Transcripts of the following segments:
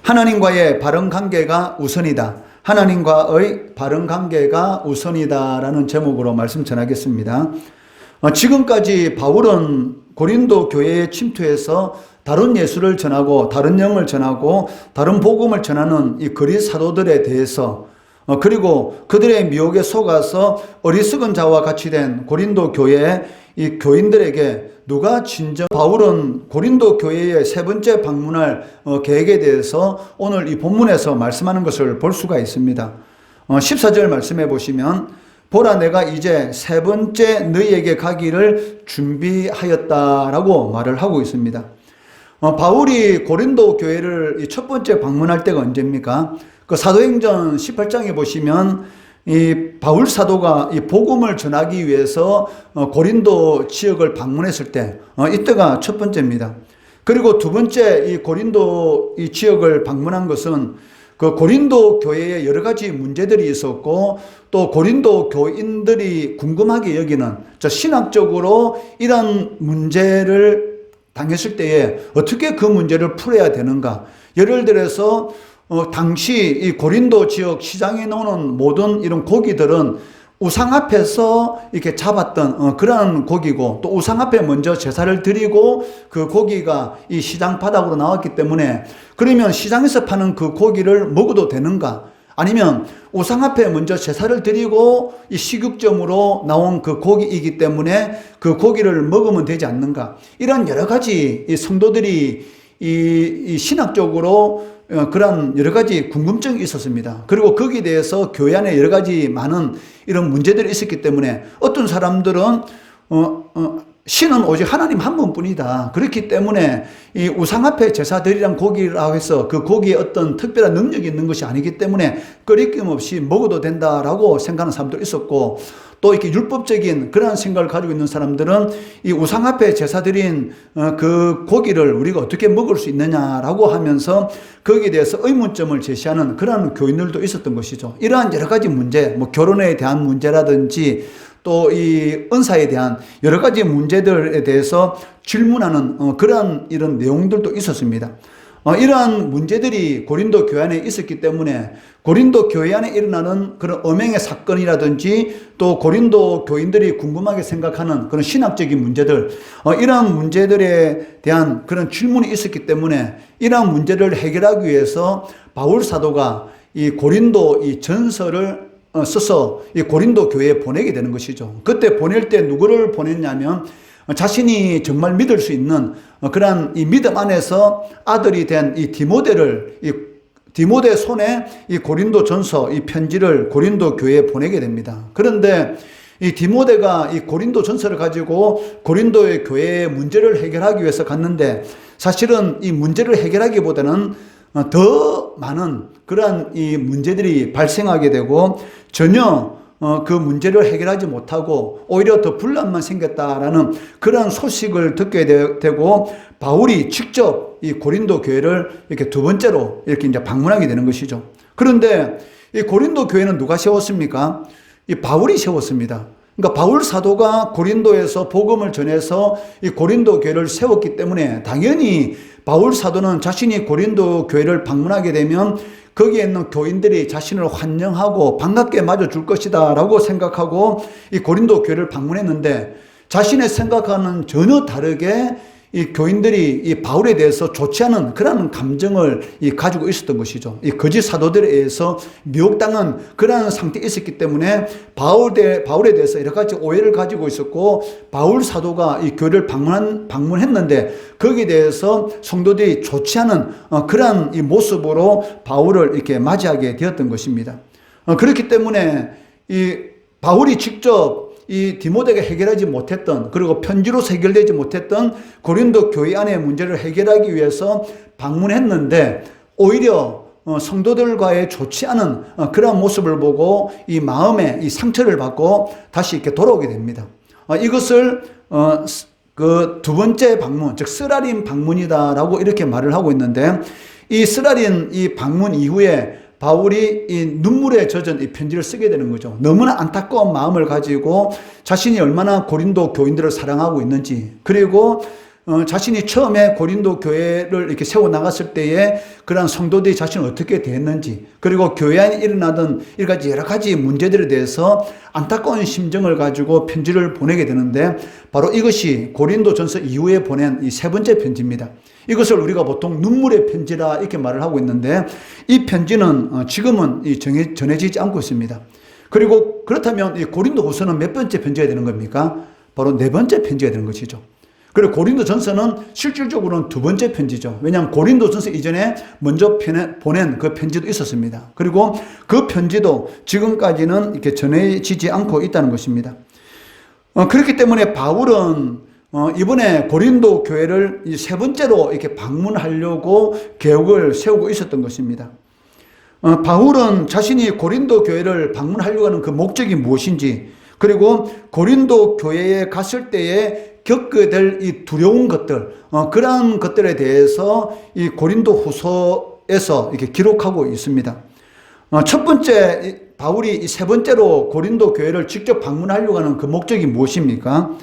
하나님과의 바른 관계가 우선이다. 하나님과의 바른 관계가 우선이다라는 제목으로 말씀 전하겠습니다. 지금까지 바울은 고린도 교회에 침투해서 다른 예수를 전하고 다른 영을 전하고 다른 복음을 전하는 이 거리 사도들에 대해서 그리고 그들의 미혹에 속아서 어리석은 자와 같이 된 고린도 교회의 이 교인들에게 누가 진정 바울은 고린도 교회의 세 번째 방문할 계획에 대해서 오늘 이 본문에서 말씀하는 것을 볼 수가 있습니다. 14절 말씀해 보시면 보라 내가 이제 세 번째 너희에게 가기를 준비하였다라고 말을 하고 있습니다. 바울이 고린도 교회를 첫 번째 방문할 때가 언제입니까? 그 사도행전 18장에 보시면 이 바울 사도가 이 복음을 전하기 위해서 고린도 지역을 방문했을 때 이때가 첫 번째입니다. 그리고 두 번째 이 고린도 이 지역을 방문한 것은 그 고린도 교회에 여러 가지 문제들이 있었고 또 고린도 교인들이 궁금하게 여기는 신학적으로 이런 문제를 당했을 때에 어떻게 그 문제를 풀어야 되는가. 예를 들어서 당시 이 고린도 지역 시장에 나오는 모든 이런 고기들은 우상 앞에서 이렇게 잡았던 그런 고기고 또 우상 앞에 먼저 제사를 드리고 그 고기가 이 시장 바닥으로 나왔기 때문에 그러면 시장에서 파는 그 고기를 먹어도 되는가? 아니면 우상 앞에 먼저 제사를 드리고 이 식육점으로 나온 그 고기이기 때문에 그 고기를 먹으면 되지 않는가? 이런 여러 가지 이 성도들이 이 신학적으로 그런 여러 가지 궁금증이 있었습니다. 그리고 거기에 대해서 교회 안에 여러 가지 많은 이런 문제들이 있었기 때문에 어떤 사람들은 신은 오직 하나님 한 분뿐이다. 그렇기 때문에 이 우상 앞에 제사 드리란 고기라고 해서 그 고기에 어떤 특별한 능력이 있는 것이 아니기 때문에 꺼리낌 없이 먹어도 된다라고 생각하는 사람도 있었고 또 이렇게 율법적인 그런 생각을 가지고 있는 사람들은 이 우상 앞에 제사 드린 그 고기를 우리가 어떻게 먹을 수 있느냐라고 하면서 거기에 대해서 의문점을 제시하는 그런 교인들도 있었던 것이죠. 이러한 여러 가지 문제, 뭐 결혼에 대한 문제라든지 또 이 은사에 대한 여러 가지 문제들에 대해서 질문하는 그런 이런 내용들도 있었습니다. 이러한 문제들이 고린도 교회 안에 있었기 때문에 고린도 교회 안에 일어나는 그런 음행의 사건이라든지 또 고린도 교인들이 궁금하게 생각하는 그런 신학적인 문제들, 이러한 문제들에 대한 그런 질문이 있었기 때문에 이러한 문제를 해결하기 위해서 바울 사도가 이 고린도 이 전서를 써서 이 고린도 교회에 보내게 되는 것이죠. 그때 보낼 때 누구를 보냈냐면 자신이 정말 믿을 수 있는 그런 이 믿음 안에서 아들이 된 이 디모데를 디모데 손에 이 고린도 전서 이 편지를 고린도 교회에 보내게 됩니다. 그런데 이 디모데가 이 고린도 전서를 가지고 고린도의 교회의 문제를 해결하기 위해서 갔는데 사실은 이 문제를 해결하기보다는 더 많은 그러한 이 문제들이 발생하게 되고 전혀 그 문제를 해결하지 못하고 오히려 더 분란만 생겼다라는 그런 소식을 듣게 되고 바울이 직접 이 고린도 교회를 이렇게 두 번째로 이렇게 이제 방문하게 되는 것이죠. 그런데 이 고린도 교회는 누가 세웠습니까? 이 바울이 세웠습니다. 그러니까 바울 사도가 고린도에서 복음을 전해서 이 고린도 교회를 세웠기 때문에 당연히 바울 사도는 자신이 고린도 교회를 방문하게 되면 거기에 있는 교인들이 자신을 환영하고 반갑게 맞아줄 것이다 라고 생각하고 이 고린도 교회를 방문했는데 자신의 생각과는 전혀 다르게 이 교인들이 이 바울에 대해서 좋지 않은 그런 감정을 가지고 있었던 것이죠. 이 거짓 사도들에 의해서 미혹당한 그런 상태에 있었기 때문에 바울에 대해서 여러 가지 오해를 가지고 있었고 바울 사도가 이 교회를 방문했는데 거기에 대해서 성도들이 좋지 않은 그런 이 모습으로 바울을 이렇게 맞이하게 되었던 것입니다. 그렇기 때문에 이 바울이 직접 이 디모데가 해결하지 못했던 그리고 편지로서 해결되지 못했던 고린도 교회 안의 문제를 해결하기 위해서 방문했는데 오히려 성도들과의 좋지 않은 그런 모습을 보고 이 마음에 이 상처를 받고 다시 이렇게 돌아오게 됩니다. 이것을 그 두 번째 방문, 즉 쓰라린 방문이다라고 이렇게 말을 하고 있는데 이 쓰라린 이 방문 이후에 바울이 이 눈물에 젖은 이 편지를 쓰게 되는 거죠. 너무나 안타까운 마음을 가지고 자신이 얼마나 고린도 교인들을 사랑하고 있는지, 그리고 자신이 처음에 고린도 교회를 이렇게 세워나갔을 때에 그러한 성도들이 자신을 어떻게 대했는지, 그리고 교회 안에 일어나던 여러 가지 문제들에 대해서 안타까운 심정을 가지고 편지를 보내게 되는데, 바로 이것이 고린도전서 이후에 보낸 이 세 번째 편지입니다. 이것을 우리가 보통 눈물의 편지라 이렇게 말을 하고 있는데, 이 편지는 지금은 전해지지 않고 있습니다. 그리고 그렇다면 이 고린도후서는 몇 번째 편지가 되는 겁니까? 바로 네 번째 편지가 되는 것이죠. 그리고 고린도전서는 실질적으로는 두 번째 편지죠. 왜냐하면 고린도전서 이전에 먼저 보낸 그 편지도 있었습니다. 그리고 그 편지도 지금까지는 이렇게 전해지지 않고 있다는 것입니다. 그렇기 때문에 바울은 이번에 고린도 교회를 세 번째로 이렇게 방문하려고 계획을 세우고 있었던 것입니다. 바울은 자신이 고린도 교회를 방문하려고 하는 그 목적이 무엇인지, 그리고 고린도 교회에 갔을 때에 겪게 될 이 두려운 것들, 그러한 것들에 대해서 이 고린도 후서에서 이렇게 기록하고 있습니다. 첫 번째, 바울이 세 번째로 고린도 교회를 직접 방문하려고 하는 그 목적이 무엇입니까?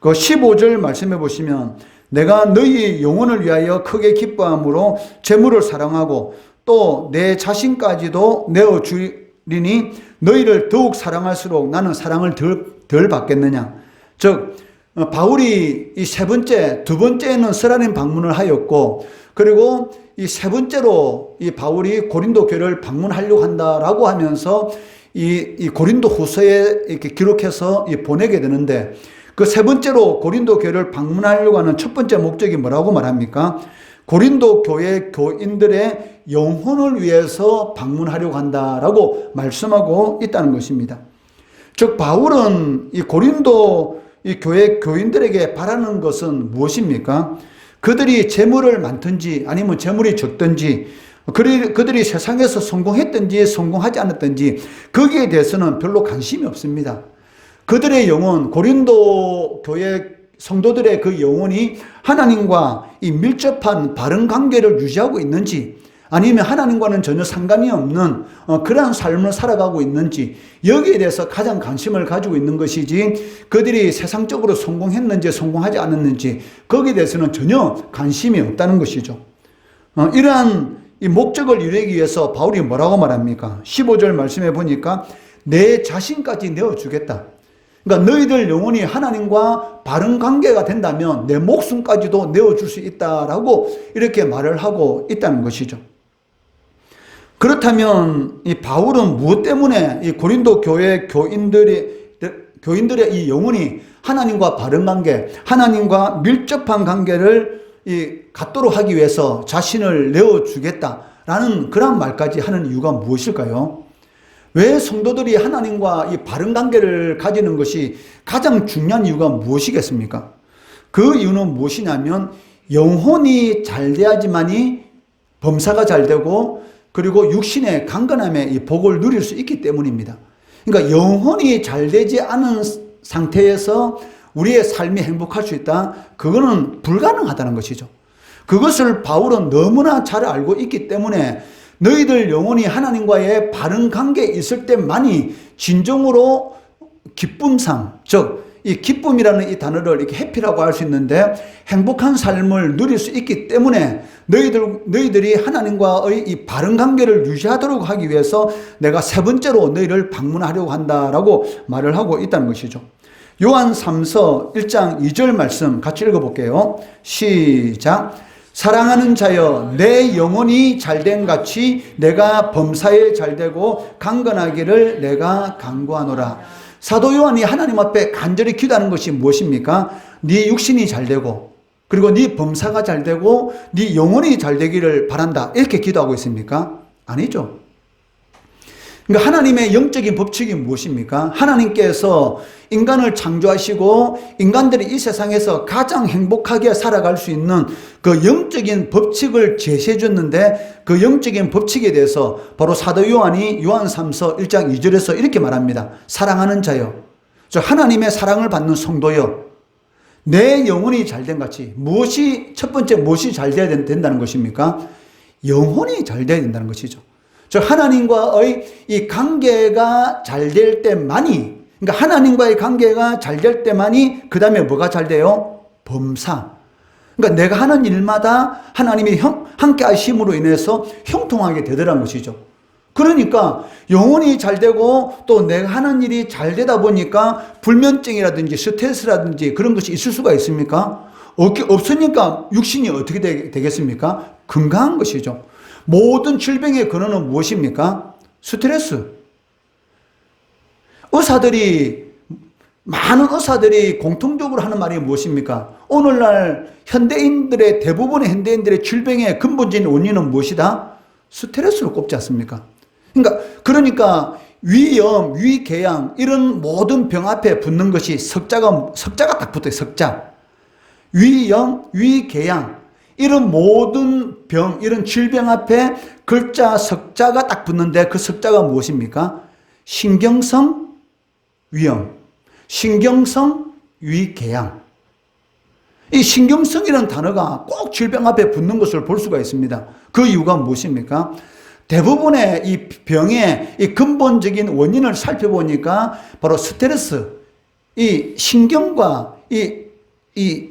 그 15절 말씀해 보시면, 내가 너희 영혼을 위하여 크게 기뻐함으로 재물을 사랑하고 또 내 자신까지도 내어주리니 너희를 더욱 사랑할수록 나는 사랑을 덜 받겠느냐. 즉, 바울이 이 세 번째, 두 번째는 스라림 방문을 하였고, 그리고 이 세 번째로 이 바울이 고린도 교회를 방문하려고 한다라고 하면서 이 고린도 후서에 이렇게 기록해서 보내게 되는데, 그 세 번째로 고린도 교회를 방문하려고 하는 첫 번째 목적이 뭐라고 말합니까? 고린도 교회 교인들의 영혼을 위해서 방문하려고 한다라고 말씀하고 있다는 것입니다. 즉, 바울은 이 고린도 이 교회 교인들에게 바라는 것은 무엇입니까? 그들이 재물을 많든지 아니면 재물이 적든지, 그들이 세상에서 성공했든지 성공하지 않았든지 거기에 대해서는 별로 관심이 없습니다. 그들의 영혼, 고린도 교회 성도들의 그 영혼이 하나님과 이 밀접한 바른 관계를 유지하고 있는지, 아니면 하나님과는 전혀 상관이 없는 그러한 삶을 살아가고 있는지, 여기에 대해서 가장 관심을 가지고 있는 것이지, 그들이 세상적으로 성공했는지 성공하지 않았는지 거기에 대해서는 전혀 관심이 없다는 것이죠. 이러한 이 목적을 이루기 위해서 바울이 뭐라고 말합니까? 15절 말씀해 보니까 내 자신까지 내어주겠다. 그러니까 너희들 영혼이 하나님과 바른 관계가 된다면 내 목숨까지도 내어줄 수 있다라고 이렇게 말을 하고 있다는 것이죠. 그렇다면 이 바울은 무엇 때문에 이 고린도 교회 교인들의 이 영혼이 하나님과 바른 관계, 하나님과 밀접한 관계를 갖도록 하기 위해서 자신을 내어주겠다라는 그런 말까지 하는 이유가 무엇일까요? 왜 성도들이 하나님과 이 바른 관계를 가지는 것이 가장 중요한 이유가 무엇이겠습니까? 그 이유는 무엇이냐면, 영혼이 잘 돼야지만이 범사가 잘 되고, 그리고 육신의 강건함의 이 복을 누릴 수 있기 때문입니다. 그러니까 영혼이 잘 되지 않은 상태에서 우리의 삶이 행복할 수 있다? 그거는 불가능하다는 것이죠. 그것을 바울은 너무나 잘 알고 있기 때문에 너희들 영혼이 하나님과의 바른 관계에 있을 때만이 진정으로 기쁨상, 즉 이 기쁨이라는 이 단어를 이렇게 해피라고 할 수 있는데, 행복한 삶을 누릴 수 있기 때문에 너희들이 하나님과의 이 바른 관계를 유지하도록 하기 위해서 내가 세 번째로 너희를 방문하려고 한다라고 말을 하고 있다는 것이죠. 요한 3서 1장 2절 말씀 같이 읽어볼게요. 시작. 사랑하는 자여, 내 영혼이 잘된 같이 내가 범사에 잘되고 강건하기를 내가 간구하노라. 사도 요한이 하나님 앞에 간절히 기도하는 것이 무엇입니까? 네 육신이 잘되고, 그리고 네 범사가 잘되고 네 영혼이 잘되기를 바란다, 이렇게 기도하고 있습니까? 아니죠. 그러니까 하나님의 영적인 법칙이 무엇입니까? 하나님께서 인간을 창조하시고 인간들이 이 세상에서 가장 행복하게 살아갈 수 있는 그 영적인 법칙을 제시해 줬는데, 그 영적인 법칙에 대해서 바로 사도 요한이 요한 3서 1장 2절에서 이렇게 말합니다. 사랑하는 자여, 저 하나님의 사랑을 받는 성도여, 내 영혼이 잘된 같이, 첫 번째 무엇이 잘 돼야 된다는 것입니까? 영혼이 잘 돼야 된다는 것이죠. 즉 하나님과의 이 관계가 잘 될 때만이, 그러니까 하나님과의 관계가 잘 될 때만이 그 다음에 뭐가 잘 돼요? 범사. 그러니까 내가 하는 일마다 하나님이 함께 하심으로 인해서 형통하게 되더란 것이죠. 그러니까 영혼이 잘 되고 또 내가 하는 일이 잘 되다 보니까 불면증이라든지 스트레스라든지 그런 것이 있을 수가 있습니까? 없으니까 육신이 어떻게 되겠습니까? 건강한 것이죠. 모든 질병의 근원은 무엇입니까? 스트레스. 많은 의사들이 공통적으로 하는 말이 무엇입니까? 오늘날 대부분의 현대인들의 질병의 근본적인 원인은 무엇이다? 스트레스로 꼽지 않습니까? 그러니까 위염, 위궤양 이런 모든 병 앞에 붙는 것이 석자가 딱 붙어요. 석자. 위염, 위궤양 이런 모든 병, 이런 질병 앞에 글자 석자가 딱 붙는데 그 석자가 무엇입니까? 신경성 위염, 신경성 위궤양. 이 신경성이라는 단어가 꼭 질병 앞에 붙는 것을 볼 수가 있습니다. 그 이유가 무엇입니까? 대부분의 이 병의 이 근본적인 원인을 살펴보니까 바로 스트레스, 이 신경과 이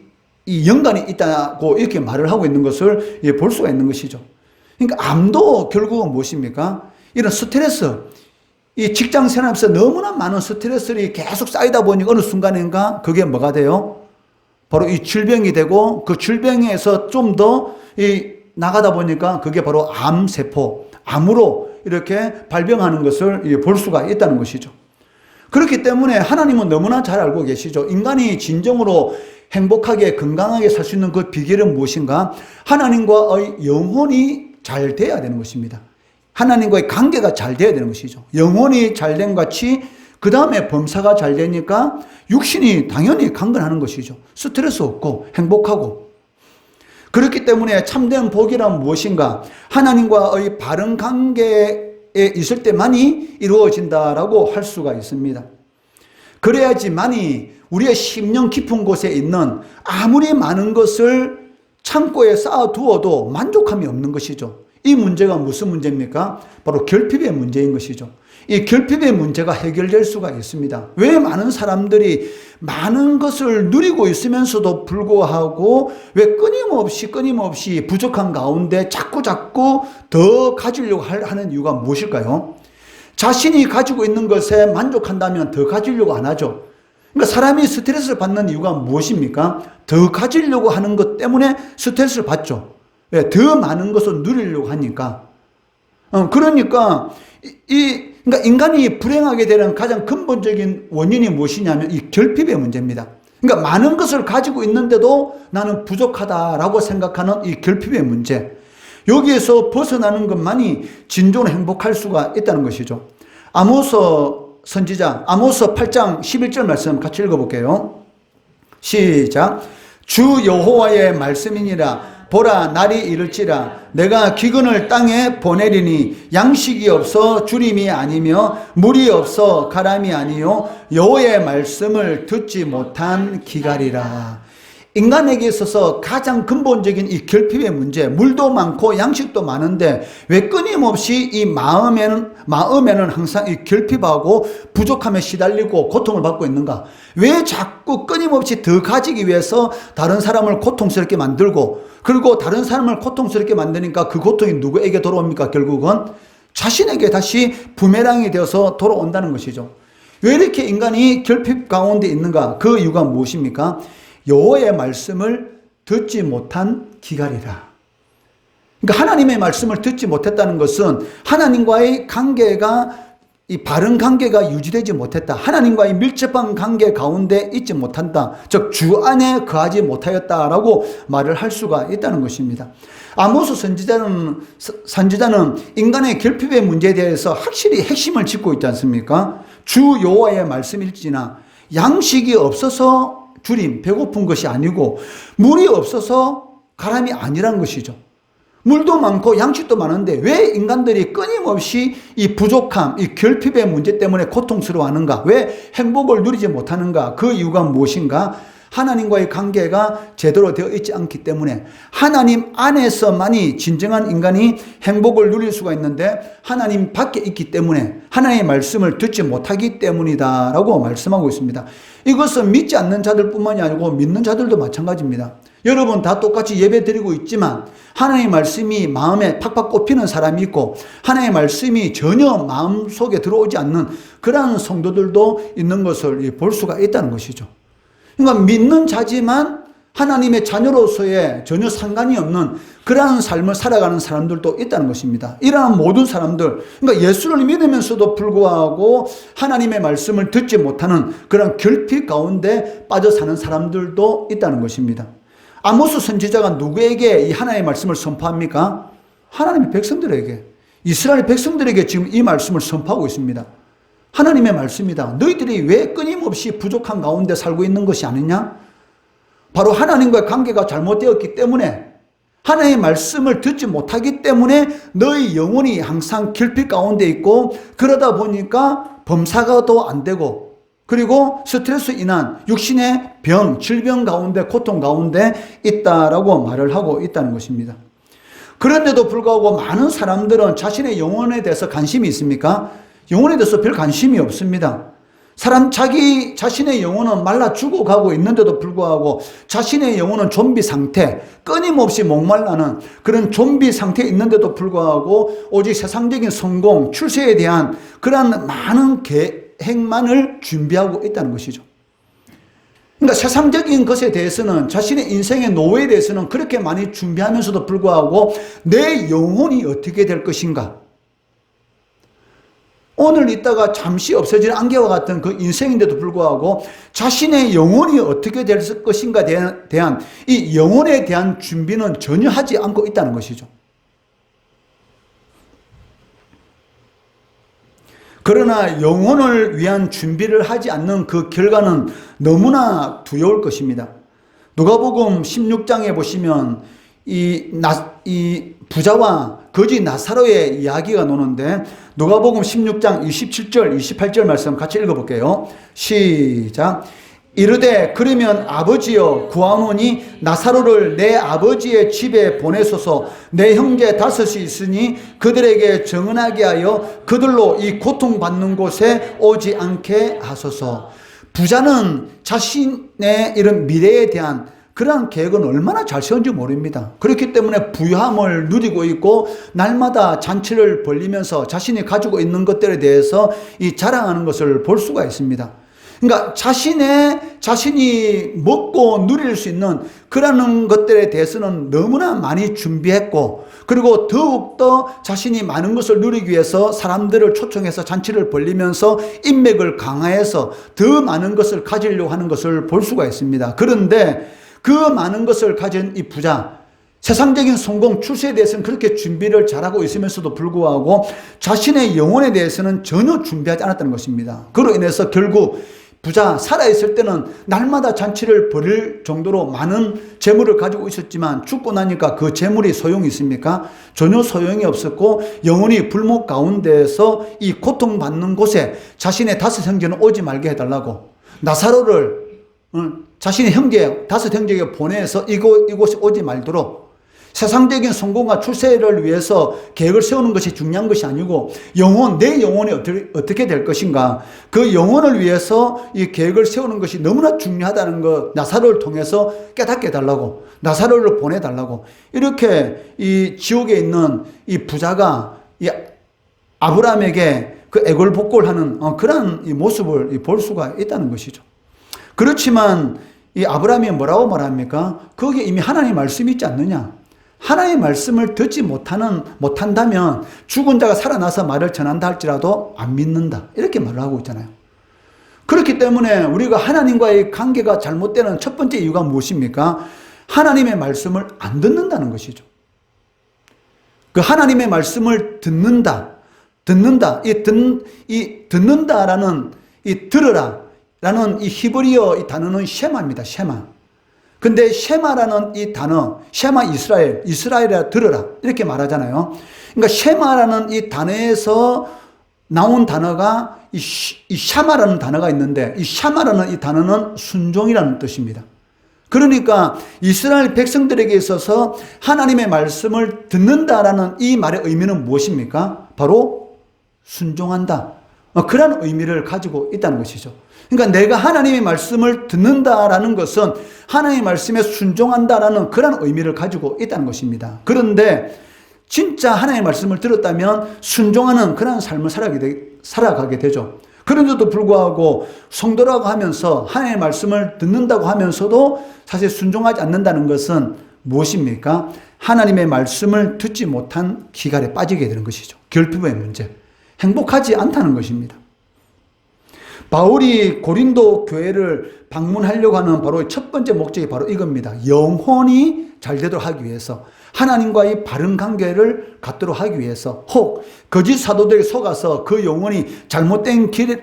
연관이 있다고 이렇게 말을 하고 있는 것을 볼 수가 있는 것이죠. 그러니까 암도 결국은 무엇입니까? 이런 스트레스, 이 직장 생활에서 너무나 많은 스트레스들이 계속 쌓이다 보니 어느 순간인가 그게 뭐가 돼요? 바로 이 질병이 되고 그 질병에서 좀 더 나가다 보니까 그게 바로 암세포, 암으로 이렇게 발병하는 것을 볼 수가 있다는 것이죠. 그렇기 때문에 하나님은 너무나 잘 알고 계시죠. 인간이 진정으로 행복하게 건강하게 살 수 있는 그 비결은 무엇인가? 하나님과의 영혼이 잘 돼야 되는 것입니다. 하나님과의 관계가 잘 돼야 되는 것이죠. 영혼이 잘 된 같이 그 다음에 범사가 잘 되니까 육신이 당연히 강건하는 것이죠. 스트레스 없고 행복하고. 그렇기 때문에 참된 복이란 무엇인가? 하나님과의 바른 관계에 있을 때만이 이루어진다라고 할 수가 있습니다. 그래야지만이 우리의 심령 깊은 곳에 있는 아무리 많은 것을 창고에 쌓아두어도 만족함이 없는 것이죠. 이 문제가 무슨 문제입니까? 바로 결핍의 문제인 것이죠. 이 결핍의 문제가 해결될 수가 있습니다. 왜 많은 사람들이 많은 것을 누리고 있으면서도 불구하고 왜 끊임없이 부족한 가운데 자꾸 더 가지려고 하는 이유가 무엇일까요? 자신이 가지고 있는 것에 만족한다면 더 가지려고 안 하죠. 그러니까 사람이 스트레스를 받는 이유가 무엇입니까? 더 가지려고 하는 것 때문에 스트레스를 받죠. 왜? 더 많은 것을 누리려고 하니까. 그러니까 인간이 불행하게 되는 가장 근본적인 원인이 무엇이냐면 이 결핍의 문제입니다. 그러니까 많은 것을 가지고 있는데도 나는 부족하다라고 생각하는 이 결핍의 문제. 여기에서 벗어나는 것만이 진정으로 행복할 수가 있다는 것이죠. 아모스 선지자, 아모스 8장 11절 말씀 같이 읽어볼게요. 시작. 주 여호와의 말씀이니라. 보라, 날이 이를지라. 내가 기근을 땅에 보내리니 양식이 없어 주림이 아니며 물이 없어 가람이 아니요 여호와의 말씀을 듣지 못한 기갈이라. 인간에게 있어서 가장 근본적인 이 결핍의 문제, 물도 많고 양식도 많은데 왜 끊임없이 이 마음에는 항상 이 결핍하고 부족함에 시달리고 고통을 받고 있는가? 왜 자꾸 끊임없이 더 가지기 위해서 다른 사람을 고통스럽게 만들고, 그리고 다른 사람을 고통스럽게 만드니까 그 고통이 누구에게 돌아옵니까? 결국은 자신에게 다시 부메랑이 되어서 돌아온다는 것이죠. 왜 이렇게 인간이 결핍 가운데 있는가? 그 이유가 무엇입니까? 여호와의 말씀을 듣지 못한 기갈이라. 그러니까 하나님의 말씀을 듣지 못했다는 것은 하나님과의 관계가, 이 바른 관계가 유지되지 못했다. 하나님과의 밀접한 관계 가운데 있지 못한다. 즉 주 안에 거하지 못하였다라고 말을 할 수가 있다는 것입니다. 아모스 선지자는 인간의 결핍의 문제에 대해서 확실히 핵심을 짚고 있지 않습니까? 주 여호와의 말씀일지나 양식이 없어서 주림, 배고픈 것이 아니고 물이 없어서 가람이 아니란 것이죠. 물도 많고 양식도 많은데 왜 인간들이 끊임없이 이 부족함, 이 결핍의 문제 때문에 고통스러워하는가? 왜 행복을 누리지 못하는가? 그 이유가 무엇인가? 하나님과의 관계가 제대로 되어 있지 않기 때문에, 하나님 안에서만이 진정한 인간이 행복을 누릴 수가 있는데 하나님 밖에 있기 때문에, 하나님의 말씀을 듣지 못하기 때문이다 라고 말씀하고 있습니다. 이것은 믿지 않는 자들뿐만이 아니고 믿는 자들도 마찬가지입니다. 여러분 다 똑같이 예배 드리고 있지만 하나님의 말씀이 마음에 팍팍 꼽히는 사람이 있고 하나님의 말씀이 전혀 마음속에 들어오지 않는 그러한 성도들도 있는 것을 볼 수가 있다는 것이죠. 그러니까 믿는 자지만 하나님의 자녀로서의 전혀 상관이 없는 그러한 삶을 살아가는 사람들도 있다는 것입니다. 이러한 모든 사람들, 그러니까 예수를 믿으면서도 불구하고 하나님의 말씀을 듣지 못하는 그런 결핍 가운데 빠져 사는 사람들도 있다는 것입니다. 아모스 선지자가 누구에게 이 하나님의 말씀을 선포합니까? 하나님의 백성들에게, 이스라엘 백성들에게 지금 이 말씀을 선포하고 있습니다. 하나님의 말씀이다. 너희들이 왜 끊임없이 부족한 가운데 살고 있는 것이 아니냐? 바로 하나님과의 관계가 잘못되었기 때문에, 하나님의 말씀을 듣지 못하기 때문에 너희 영혼이 항상 결핍 가운데 있고, 그러다 보니까 범사가도 안 되고, 그리고 스트레스 인한 육신의 병, 질병 가운데, 고통 가운데 있다라고 말을 하고 있다는 것입니다. 그런데도 불구하고 많은 사람들은 자신의 영혼에 대해서 관심이 있습니까? 영혼에 대해서 별 관심이 없습니다. 자기 자신의 영혼은 말라 죽어가고 있는데도 불구하고 자신의 영혼은 좀비 상태, 끊임없이 목말라는 그런 좀비 상태에 있는데도 불구하고 오직 세상적인 성공, 출세에 대한 그러한 많은 계획만을 준비하고 있다는 것이죠. 그러니까 세상적인 것에 대해서는, 자신의 인생의 노후에 대해서는 그렇게 많이 준비하면서도 불구하고 내 영혼이 어떻게 될 것인가, 오늘 있다가 잠시 없어지는 안개와 같은 그 인생인데도 불구하고 자신의 영혼이 어떻게 될 것인가에 대한 이 영혼에 대한 준비는 전혀 하지 않고 있다는 것이죠. 그러나 영혼을 위한 준비를 하지 않는 그 결과는 너무나 두려울 것입니다. 누가복음 16장에 보시면 이 부자와 거지 나사로의 이야기가 나오는데, 누가복음 16장 27절 28절 말씀 같이 읽어볼게요. 시작. 이르되 그러면 아버지여 구하노니 나사로를 내 아버지의 집에 보내소서. 내 형제 5이 있으니 그들에게 정언하게 하여 그들로 이 고통받는 곳에 오지 않게 하소서. 부자는 자신의 이런 미래에 대한 그러한 계획은 얼마나 잘 세운지 모릅니다. 그렇기 때문에 부유함을 누리고 있고 날마다 잔치를 벌리면서 자신이 가지고 있는 것들에 대해서 이 자랑하는 것을 볼 수가 있습니다. 그러니까 자신이 먹고 누릴 수 있는 그러한 것들에 대해서는 너무나 많이 준비했고, 그리고 더욱더 자신이 많은 것을 누리기 위해서 사람들을 초청해서 잔치를 벌리면서 인맥을 강화해서 더 많은 것을 가지려고 하는 것을 볼 수가 있습니다. 그런데 그 많은 것을 가진 이 부자, 세상적인 성공, 출세에 대해서는 그렇게 준비를 잘하고 있으면서도 불구하고 자신의 영혼에 대해서는 전혀 준비하지 않았다는 것입니다. 그로 인해서 결국 부자, 살아있을 때는 날마다 잔치를 벌일 정도로 많은 재물을 가지고 있었지만 죽고 나니까 그 재물이 소용이 있습니까? 전혀 소용이 없었고 영혼이 불목 가운데에서 이 고통받는 곳에 자신의 5 형제는 오지 말게 해달라고, 나사로를 자신의 형제 5 형제에게 보내서 이곳에 오지 말도록, 세상적인 성공과 출세를 위해서 계획을 세우는 것이 중요한 것이 아니고 내 영혼이 어떻게 될 것인가, 그 영혼을 위해서 이 계획을 세우는 것이 너무나 중요하다는 것, 나사로를 통해서 깨닫게 해달라고, 나사로를 보내달라고, 이렇게 이 지옥에 있는 이 부자가 이 아브라함에게 그 애걸복걸하는 그런 이 모습을 볼 수가 있다는 것이죠. 그렇지만 이 아브라함이 뭐라고 말합니까? 거기에 이미 하나님의 말씀이 있지 않느냐? 하나님의 말씀을 듣지 못한다면 죽은 자가 살아나서 말을 전한다 할지라도 안 믿는다, 이렇게 말을 하고 있잖아요. 그렇기 때문에 우리가 하나님과의 관계가 잘못되는 첫 번째 이유가 무엇입니까? 하나님의 말씀을 안 듣는다는 것이죠. 그 하나님의 말씀을 듣는다라는 이 들으라 라는 이 히브리어 이 단어는 셰마입니다. 셰마. 근데 셰마라는 이 단어, 셰마 이스라엘이라 들으라, 이렇게 말하잖아요. 그러니까 셰마라는 이 단어에서 나온 단어가 이 샤마라는 단어가 있는데, 이 샤마라는 이 단어는 순종이라는 뜻입니다. 그러니까 이스라엘 백성들에게 있어서 하나님의 말씀을 듣는다라는 이 말의 의미는 무엇입니까? 바로 순종한다, 그런 의미를 가지고 있다는 것이죠. 그러니까 내가 하나님의 말씀을 듣는다라는 것은 하나님의 말씀에 순종한다라는 그런 의미를 가지고 있다는 것입니다. 그런데 진짜 하나님의 말씀을 들었다면 순종하는 그런 삶을 살아가게 되죠. 그런데도 불구하고 성도라고 하면서 하나님의 말씀을 듣는다고 하면서도 사실 순종하지 않는다는 것은 무엇입니까? 하나님의 말씀을 듣지 못한 기갈에 빠지게 되는 것이죠. 결핍의 문제. 행복하지 않다는 것입니다. 바울이 고린도 교회를 방문하려고 하는 바로 첫 번째 목적이 바로 이겁니다. 영혼이 잘 되도록 하기 위해서, 하나님과의 바른 관계를 갖도록 하기 위해서, 혹 거짓 사도들에게 속아서 그 영혼이 잘못된 길에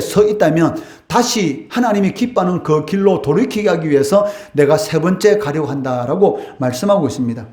서 있다면 다시 하나님이 기뻐하는 그 길로 돌이키게 하기 위해서 내가 세 번째 가려고 한다라고 말씀하고 있습니다.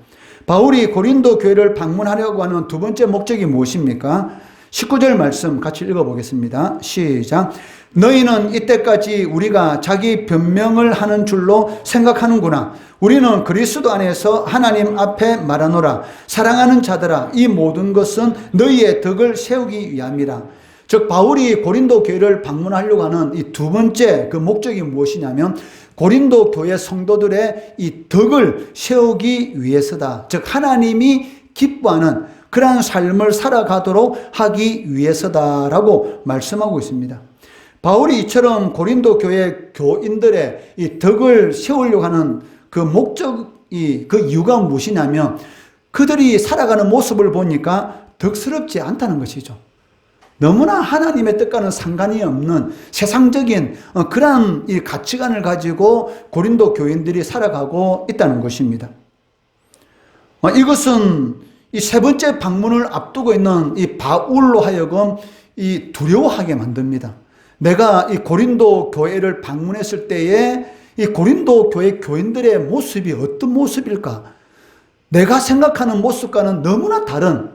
바울이 고린도 교회를 방문하려고 하는 두 번째 목적이 무엇입니까? 19절 말씀 같이 읽어보겠습니다. 시작. 너희는 이때까지 우리가 자기 변명을 하는 줄로 생각하는구나. 우리는 그리스도 안에서 하나님 앞에 말하노라. 사랑하는 자들아, 이 모든 것은 너희의 덕을 세우기 위함이라. 즉 바울이 고린도 교회를 방문하려고 하는 이 두 번째 그 목적이 무엇이냐면 고린도 교회 성도들의 이 덕을 세우기 위해서다. 즉 하나님이 기뻐하는 그러한 삶을 살아가도록 하기 위해서다라고 말씀하고 있습니다. 바울이 이처럼 고린도 교회 교인들의 이 덕을 세우려고 하는 그 목적이, 그 이유가 무엇이냐면 그들이 살아가는 모습을 보니까 덕스럽지 않다는 것이죠. 너무나 하나님의 뜻과는 상관이 없는 세상적인 그러한 이 가치관을 가지고 고린도 교인들이 살아가고 있다는 것입니다. 이것은 이 세 번째 방문을 앞두고 있는 이 바울로 하여금 이 두려워하게 만듭니다. 내가 이 고린도 교회를 방문했을 때에 이 고린도 교회 교인들의 모습이 어떤 모습일까? 내가 생각하는 모습과는 너무나 다른,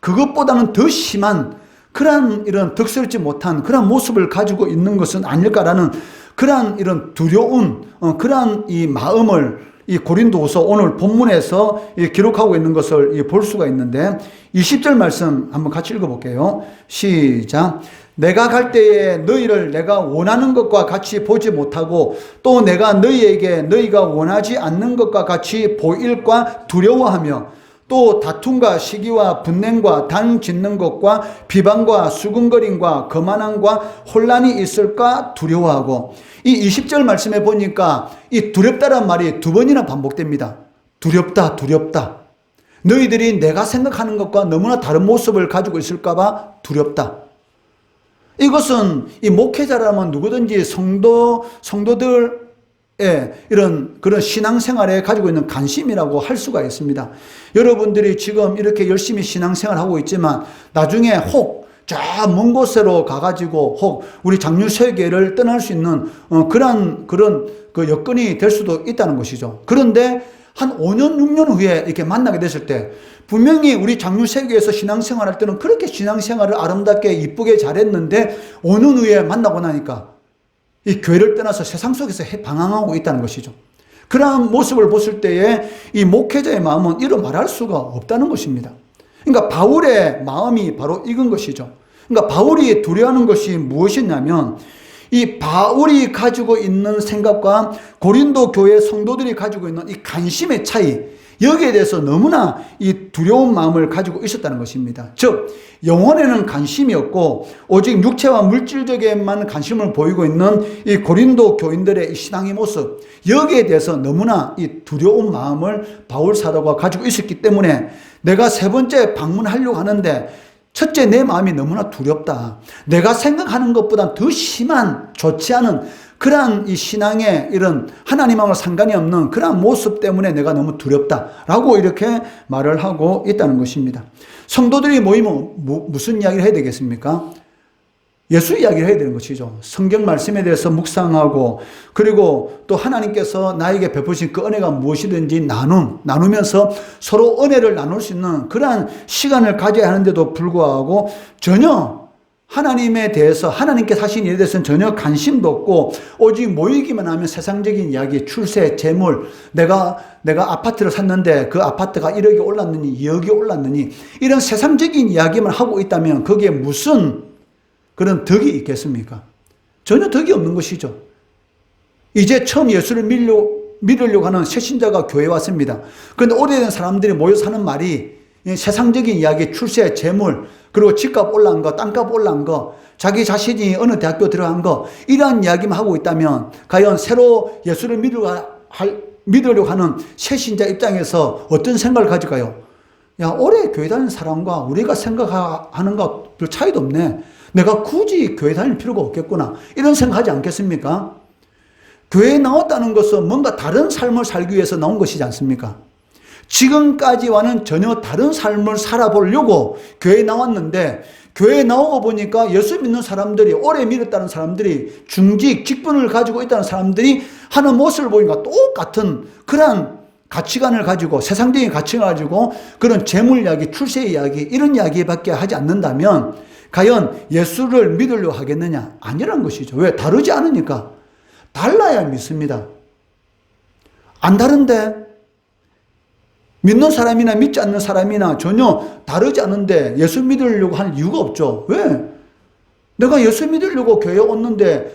그것보다는 더 심한 그러한 이런 덕스럽지 못한 그러한 모습을 가지고 있는 것은 아닐까라는 그러한 이런 두려운 그러한 이 마음을 이 고린도후서 오늘 본문에서 기록하고 있는 것을 볼 수가 있는데 20절 말씀 한번 같이 읽어볼게요. 시작. 내가 갈 때에 너희를 내가 원하는 것과 같이 보지 못하고 또 내가 너희에게 너희가 원하지 않는 것과 같이 보일까 두려워하며 또 다툼과 시기와 분냉과 단 짓는 것과 비방과 수군거림과 거만함과 혼란이 있을까 두려워하고 이 20절 말씀에 보니까 이 두렵다란 말이 두 번이나 반복됩니다. 두렵다, 두렵다. 너희들이 내가 생각하는 것과 너무나 다른 모습을 가지고 있을까 봐 두렵다. 이것은 이 목회자라면 누구든지 성도들의 이런 그런 신앙생활에 가지고 있는 관심이라고 할 수가 있습니다. 여러분들이 지금 이렇게 열심히 신앙생활하고 있지만 나중에 혹 저 먼 곳으로 가가지고 혹 우리 장유세계를 떠날 수 있는 그런 그 여건이 될 수도 있다는 것이죠. 그런데 한 5년, 6년 후에 이렇게 만나게 됐을 때 분명히 우리 장유세계에서 신앙생활 할 때는 그렇게 신앙생활을 아름답게 이쁘게 잘했는데 5년 후에 만나고 나니까 이 교회를 떠나서 세상 속에서 방황하고 있다는 것이죠. 그러한 모습을 봤을 때에 이 목회자의 마음은 이루 말할 수가 없다는 것입니다. 그러니까 바울의 마음이 바로 이건 것이죠. 그러니까 바울이 두려워하는 것이 무엇이냐면 이 바울이 가지고 있는 생각과 고린도 교회 성도들이 가지고 있는 이 관심의 차이, 여기에 대해서 너무나 이 두려운 마음을 가지고 있었다는 것입니다. 즉 영혼에는 관심이 없고 오직 육체와 물질적에만 관심을 보이고 있는 이 고린도 교인들의 이 신앙의 모습, 여기에 대해서 너무나 이 두려운 마음을 바울 사도가 가지고 있었기 때문에 내가 세 번째 방문하려고 하는데 첫째, 내 마음이 너무나 두렵다. 내가 생각하는 것보다 더 심한, 좋지 않은 그러한 이 신앙의 이런 하나님하고 상관이 없는 그러한 모습 때문에 내가 너무 두렵다라고 이렇게 말을 하고 있다는 것입니다. 성도들이 모이면 무슨 이야기를 해야 되겠습니까? 예수 이야기를 해야 되는 것이죠. 성경 말씀에 대해서 묵상하고 그리고 또 하나님께서 나에게 베푸신 그 은혜가 무엇이든지 나누면서 서로 은혜를 나눌 수 있는 그러한 시간을 가져야 하는데도 불구하고 전혀 하나님에 대해서 하나님께 하신 일에 대해서는 전혀 관심도 없고 오직 모이기만 하면 세상적인 이야기, 출세, 재물, 내가 아파트를 샀는데 그 아파트가 1억이 올랐느니 2억이 올랐느니 이런 세상적인 이야기만 하고 있다면 거기에 무슨 그런 덕이 있겠습니까? 전혀 덕이 없는 것이죠. 이제 처음 예수를 믿으려고 하는 새신자가 교회에 왔습니다. 그런데 오래된 사람들이 모여서 하는 말이 세상적인 이야기, 출세, 재물, 그리고 집값 올라간 거, 땅값 올라간 거, 자기 자신이 어느 대학교 들어간 거, 이러한 이야기만 하고 있다면 과연 새로 예수를 믿으려고 하는 새신자 입장에서 어떤 생각을 가질까요? 야, 오래 교회 다니는 사람과 우리가 생각하는 것 별 차이도 없네. 내가 굳이 교회 다닐 필요가 없겠구나. 이런 생각하지 않겠습니까? 교회에 나왔다는 것은 뭔가 다른 삶을 살기 위해서 나온 것이지 않습니까? 지금까지와는 전혀 다른 삶을 살아보려고 교회에 나왔는데, 교회에 나오고 보니까 예수 믿는 사람들이, 오래 믿었다는 사람들이, 중직, 직분을 가지고 있다는 사람들이 하는 모습을 보니까 똑같은 그런 가치관을 가지고, 세상적인 가치관을 가지고 그런 재물 이야기, 출세 이야기, 이런 이야기밖에 하지 않는다면 과연 예수를 믿으려고 하겠느냐? 아니란 것이죠. 왜? 다르지 않으니까. 달라야 믿습니다. 안 다른데, 믿는 사람이나 믿지 않는 사람이나 전혀 다르지 않은데 예수 믿으려고 하는 이유가 없죠. 왜? 내가 예수 믿으려고 교회에 왔는데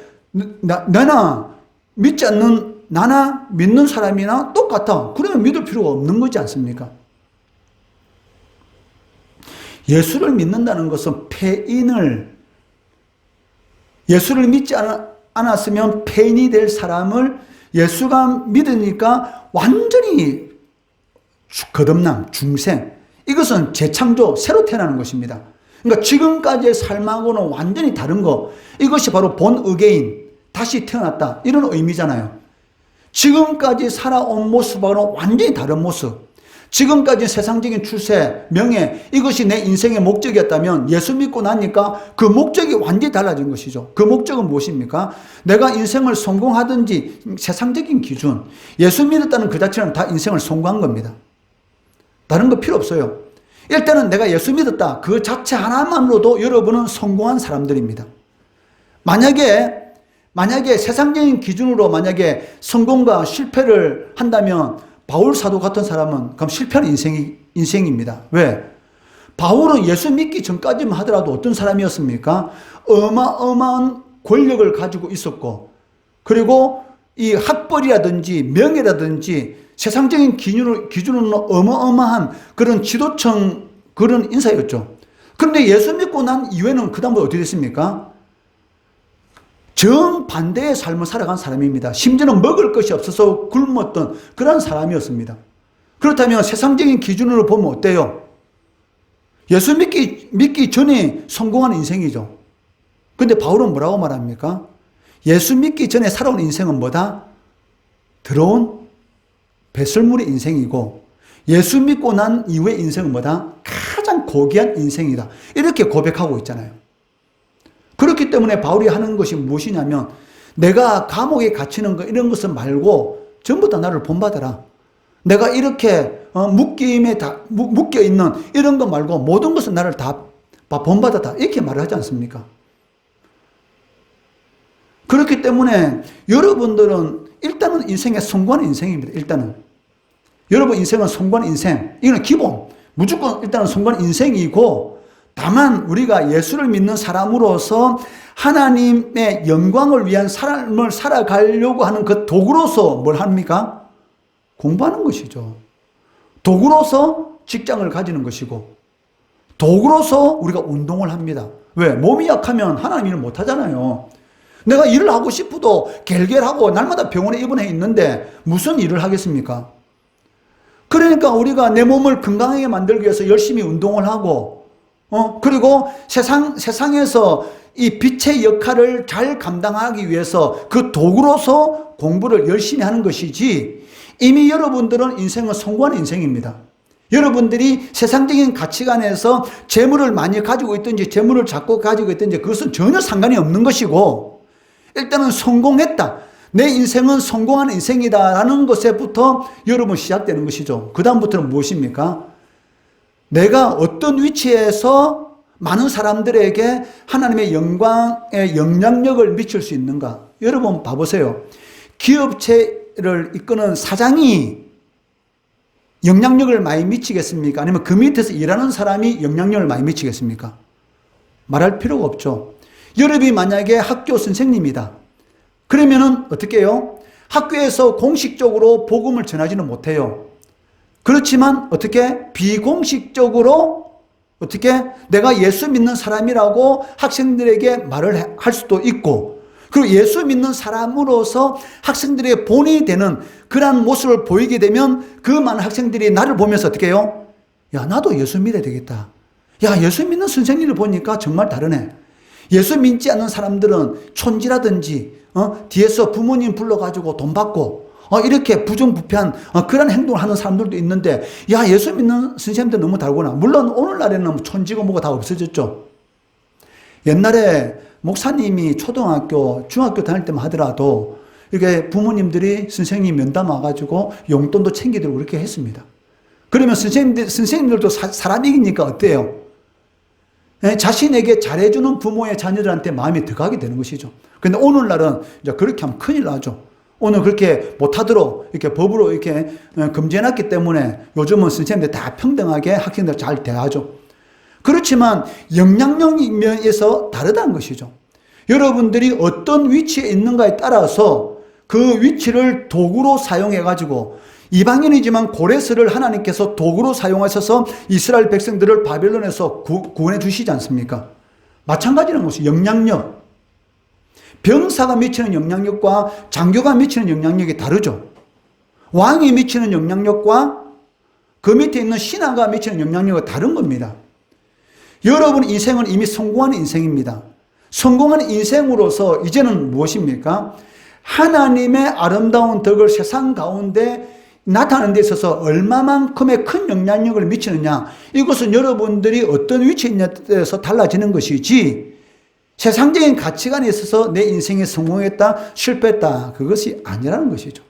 나나 믿지 않는 나나 믿는 사람이나 똑같아. 그러면 믿을 필요가 없는 거지 않습니까? 예수를 믿는다는 것은 예수를 믿지 않았으면 폐인이 될 사람을 예수가 믿으니까 완전히 거듭남, 중생, 이것은 재창조, 새로 태어나는 것입니다. 그러니까 지금까지의 삶하고는 완전히 다른 거, 이것이 바로 본 어게인, 다시 태어났다, 이런 의미잖아요. 지금까지 살아온 모습하고는 완전히 다른 모습. 지금까지 세상적인 출세, 명예, 이것이 내 인생의 목적이었다면 예수 믿고 나니까 그 목적이 완전히 달라진 것이죠. 그 목적은 무엇입니까? 내가 인생을 성공하든지 세상적인 기준, 예수 믿었다는 그 자체는 다 인생을 성공한 겁니다. 다른 거 필요 없어요. 일단은 내가 예수 믿었다, 그 자체 하나만으로도 여러분은 성공한 사람들입니다. 만약에 세상적인 기준으로 만약에 성공과 실패를 한다면 바울 사도 같은 사람은 그럼 실패하는 인생입니다. 왜? 바울은 예수 믿기 전까지만 하더라도 어떤 사람이었습니까? 어마어마한 권력을 가지고 있었고, 그리고 이 학벌이라든지 명예라든지 세상적인 기준으로 어마어마한 그런 지도층 그런 인사였죠. 그런데 예수 믿고 난 이후에는 그 다음부터 어떻게 됐습니까? 정반대의 삶을 살아간 사람입니다. 심지어는 먹을 것이 없어서 굶었던 그런 사람이었습니다. 그렇다면 세상적인 기준으로 보면 어때요? 예수 믿기 전에 성공한 인생이죠. 그런데 바울은 뭐라고 말합니까? 예수 믿기 전에 살아온 인생은 뭐다? 더러운 배설물의 인생이고, 예수 믿고 난 이후의 인생은 뭐다? 가장 고귀한 인생이다. 이렇게 고백하고 있잖아요. 그렇기 때문에 바울이 하는 것이 무엇이냐면, 내가 감옥에 갇히는 거 이런 것은 말고 전부 다 나를 본받아라. 내가 이렇게 묶여있는 이런 거 말고 모든 것은 나를 다 본받았다. 이렇게 말을 하지 않습니까? 그렇기 때문에 여러분들은 일단은 인생에 성공하는 인생입니다. 일단은. 여러분 인생은 성공하는 인생. 이거는 기본. 무조건 일단은 성공하는 인생이고, 다만 우리가 예수를 믿는 사람으로서 하나님의 영광을 위한 삶을 살아가려고 하는 그 도구로서 뭘 합니까? 공부하는 것이죠. 도구로서 직장을 가지는 것이고, 도구로서 우리가 운동을 합니다. 왜? 몸이 약하면 하나님 일을 못 하잖아요. 내가 일을 하고 싶어도 결결하고 날마다 병원에 입원해 있는데 무슨 일을 하겠습니까? 그러니까 우리가 내 몸을 건강하게 만들기 위해서 열심히 운동을 하고, 그리고 세상에서 이 빛의 역할을 잘 감당하기 위해서 그 도구로서 공부를 열심히 하는 것이지, 이미 여러분들은 인생은 성공한 인생입니다. 여러분들이 세상적인 가치관에서 재물을 많이 가지고 있든지 재물을 작고 가지고 있든지 그것은 전혀 상관이 없는 것이고, 일단은 성공했다, 내 인생은 성공한 인생이다라는 것에부터 여러분 시작되는 것이죠. 그 다음부터는 무엇입니까? 내가 어떤 위치에서 많은 사람들에게 하나님의 영광의 영향력을 미칠 수 있는가? 여러분 봐보세요. 기업체를 이끄는 사장이 영향력을 많이 미치겠습니까? 아니면 그 밑에서 일하는 사람이 영향력을 많이 미치겠습니까? 말할 필요가 없죠. 여러분이 만약에 학교 선생님이다. 그러면은 어떻게 해요? 학교에서 공식적으로 복음을 전하지는 못해요. 그렇지만 어떻게? 비공식적으로 어떻게? 내가 예수 믿는 사람이라고 학생들에게 말을 할 수도 있고, 그리고 예수 믿는 사람으로서 학생들의 본이 되는 그러한 모습을 보이게 되면 그 많은 학생들이 나를 보면서 어떻게 해요? 야, 나도 예수 믿어야 되겠다. 야, 예수 믿는 선생님을 보니까 정말 다르네. 예수 믿지 않는 사람들은 촌지라든지 뒤에서 부모님 불러가지고 돈 받고 이렇게 부정부패한 그런 행동을 하는 사람들도 있는데, 야, 예수 믿는 선생님들 너무 다르구나. 물론 오늘날에는 촌지고 뭐가 다 없어졌죠. 옛날에 목사님이 초등학교, 중학교 다닐 때만 하더라도 이렇게 부모님들이 선생님 면담 와가지고 용돈도 챙기들고 그렇게 했습니다. 그러면 선생님들도 사람이니까 어때요? 자신에게 잘해주는 부모의 자녀들한테 마음이 들어가게 되는 것이죠. 근데 오늘날은 이제 그렇게 하면 큰일 나죠. 오늘 그렇게 못하도록 이렇게 법으로 이렇게 금지해놨기 때문에 요즘은 선생님들 다 평등하게 학생들 잘 대하죠. 그렇지만 영향력 면에서 다르다는 것이죠. 여러분들이 어떤 위치에 있는가에 따라서 그 위치를 도구로 사용해가지고, 이방인이지만 고레스를 하나님께서 도구로 사용하셔서 이스라엘 백성들을 바벨론에서 구원해 주시지 않습니까? 마찬가지라는 것이 영향력. 병사가 미치는 영향력과 장교가 미치는 영향력이 다르죠. 왕이 미치는 영향력과 그 밑에 있는 신하가 미치는 영향력은 다른 겁니다. 여러분 인생은 이미 성공하는 인생입니다. 성공하는 인생으로서 이제는 무엇입니까? 하나님의 아름다운 덕을 세상 가운데 나타나는 데 있어서 얼마만큼의 큰 영향력을 미치느냐, 이것은 여러분들이 어떤 위치에 있냐에 따라서 달라지는 것이지, 세상적인 가치관에 있어서 내 인생에 성공했다, 실패했다, 그것이 아니라는 것이죠.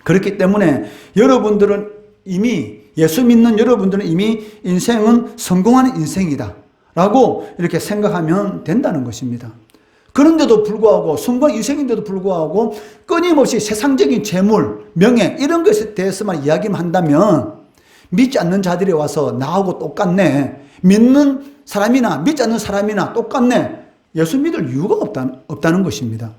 그렇기 때문에 여러분들은 이미, 예수 믿는 여러분들은 이미 인생은 성공하는 인생이다 라고 이렇게 생각하면 된다는 것입니다. 그런데도 불구하고, 성공한 인생인데도 불구하고 끊임없이 세상적인 재물, 명예 이런 것에 대해서만 이야기만 한다면 믿지 않는 자들이 와서 나하고 똑같네, 믿는 사람이나 믿지 않는 사람이나 똑같네, 예수 믿을 이유가 없다는 것입니다.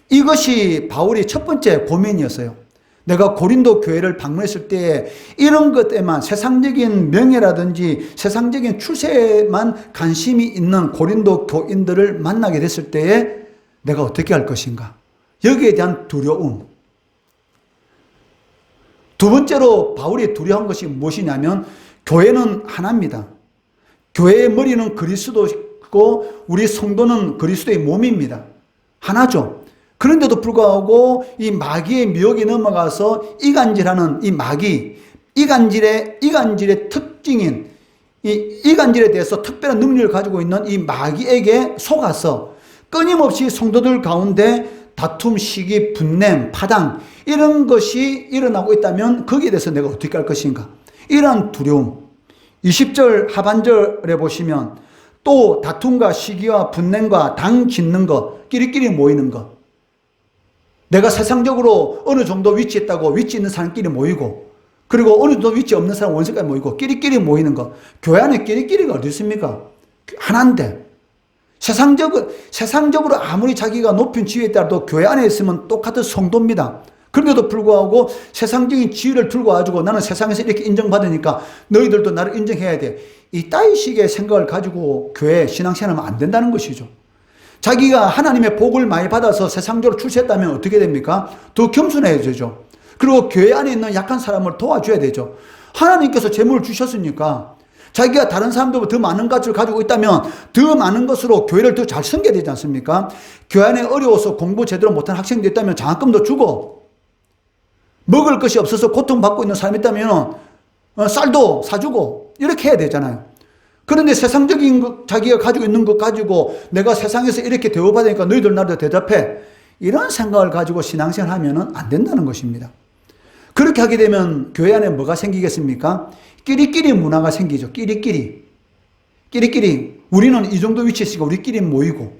이것이 바울이 첫 번째 고민이었어요. 내가 고린도 교회를 방문했을 때 이런 것에만, 세상적인 명예라든지 세상적인 추세에만 관심이 있는 고린도 교인들을 만나게 됐을 때에 내가 어떻게 할 것인가, 여기에 대한 두려움. 두 번째로 바울이 두려워한 것이 무엇이냐면, 교회는 하나입니다. 교회의 머리는 그리스도고 우리 성도는 그리스도의 몸입니다. 하나죠. 그런데도 불구하고 이 마귀의 미혹에 넘어가서 이간질하는 이 마귀, 이간질의 특징인 이 이간질에 대해서 특별한 능력을 가지고 있는 이 마귀에게 속아서 끊임없이 성도들 가운데 다툼, 시기, 분냄, 파당 이런 것이 일어나고 있다면 거기에 대해서 내가 어떻게 할 것인가, 이러한 두려움. 20절 하반절에 보시면 또 다툼과 시기와 분냄과 당 짓는 것, 끼리끼리 모이는 것. 내가 세상적으로 어느 정도 위치에 있다고 위치 있는 사람끼리 모이고, 그리고 어느 정도 위치 없는 사람 원수까지 모이고 끼리끼리 모이는 것. 교회 안에 끼리끼리가 어디 있습니까? 하나인데. 세상적으로 아무리 자기가 높은 지위에 따라도 교회 안에 있으면 똑같은 성도입니다. 그런데도 불구하고 세상적인 지위를 들고 가지고 나는 세상에서 이렇게 인정받으니까 너희들도 나를 인정해야 돼, 이 따위식의 생각을 가지고 교회 신앙생활하면 안 된다는 것이죠. 자기가 하나님의 복을 많이 받아서 세상적으로 출세했다면 어떻게 됩니까? 더 겸손해야 되죠. 그리고 교회 안에 있는 약한 사람을 도와줘야 되죠. 하나님께서 재물을 주셨으니까 자기가 다른 사람들보다 더 많은 가치를 가지고 있다면 더 많은 것으로 교회를 더 잘 섬겨야 되지 않습니까? 교회 안에 어려워서 공부 제대로 못한 학생도 있다면 장학금도 주고, 먹을 것이 없어서 고통받고 있는 사람이 있다면 쌀도 사주고 이렇게 해야 되잖아요. 그런데 세상적인 자기가 가지고 있는 것 가지고 내가 세상에서 이렇게 대우받으니까 너희들 나도 대답해, 이런 생각을 가지고 신앙생활 하면 안 된다는 것입니다. 그렇게 하게 되면 교회 안에 뭐가 생기겠습니까? 끼리끼리 문화가 생기죠. 끼리끼리 우리는 이 정도 위치에 있으니까 우리끼리 모이고,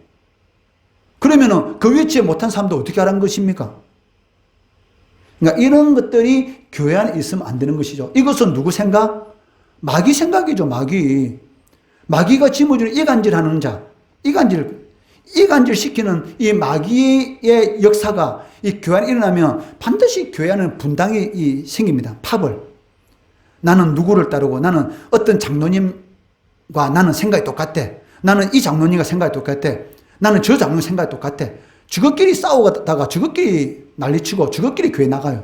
그러면 그 위치에 못한 사람도 어떻게 하라는 것입니까? 그러니까 이런 것들이 교회 안에 있으면 안 되는 것이죠. 이것은 누구 생각? 마귀 생각이죠. 마귀가 짊어지는 이간질하는 자, 이간질 시키는 이 마귀의 역사가 이 교회 안에 일어나면 반드시 교회 안에는 분당이 생깁니다. 파벌. 나는 누구를 따르고 나는 어떤 장로님과 나는 생각이 똑같아. 나는 이 장로님과 생각이 똑같아. 나는 저 장로님 생각이 똑같아. 저것끼리 싸우다가 저것끼리 난리치고 저것끼리 교회 나가요.